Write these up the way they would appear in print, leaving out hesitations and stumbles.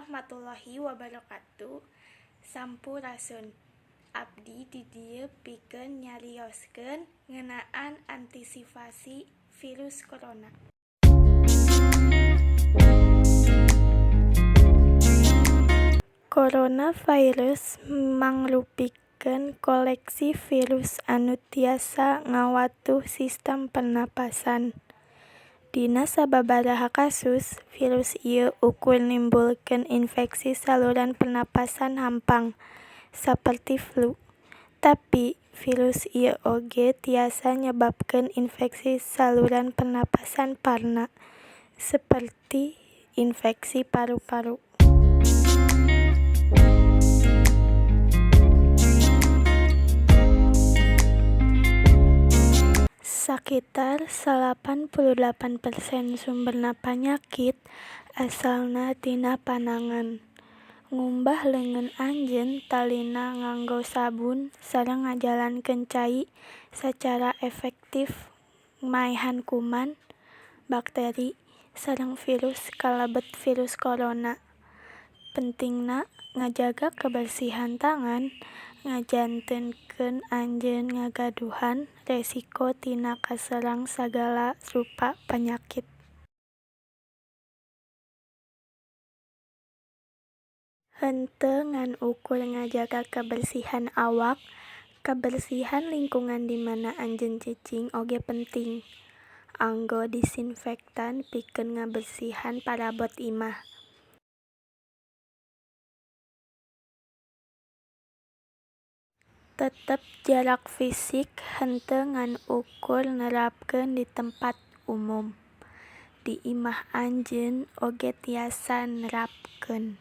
warahmatullahi wabarakatuh. Sampurasun. Abdi di dieu pikeun nyarioskeun ngeunaan antisipasi virus corona. Coronavirus mangrupikeun koleksi virus anu tiasa ngawatuh sistem pernapasan. Dina sababaraha kasus, virus ieu ukul nimbulkeun infeksi saluran pernapasan hampang, saperti flu. Tapi, virus ieu oge tiasa nyababkeun infeksi saluran pernapasan parna, saperti infeksi paru-paru. Sakitar 88% sumberna panyakit asalna tina panangan. Ngumbah leungeun anjeun talina nganggo sabun sareng ngajalankeun cai sacara efektif maehan kuman, bakteri, sareng virus kalebet virus corona. Pentingna ngajaga kebersihan tangan, ngajantenkeun anjeun ngagaduhan resiko tina kaserang sagala rupa panyakit. Henteu ngan ukur ngajaga kebersihan awak, kebersihan lingkungan di mana anjeun cicing oge penting. Anggo disinfektan pikeun ngabersihan parabot imah. Tetep jarak fisik henteu ngan ukur nerapkeun di tempat umum. Di imah anjeun oge tiasa nerapkeun.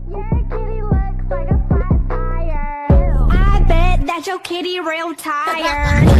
Your kitty looks like a flat tire. I bet that your kitty real tired.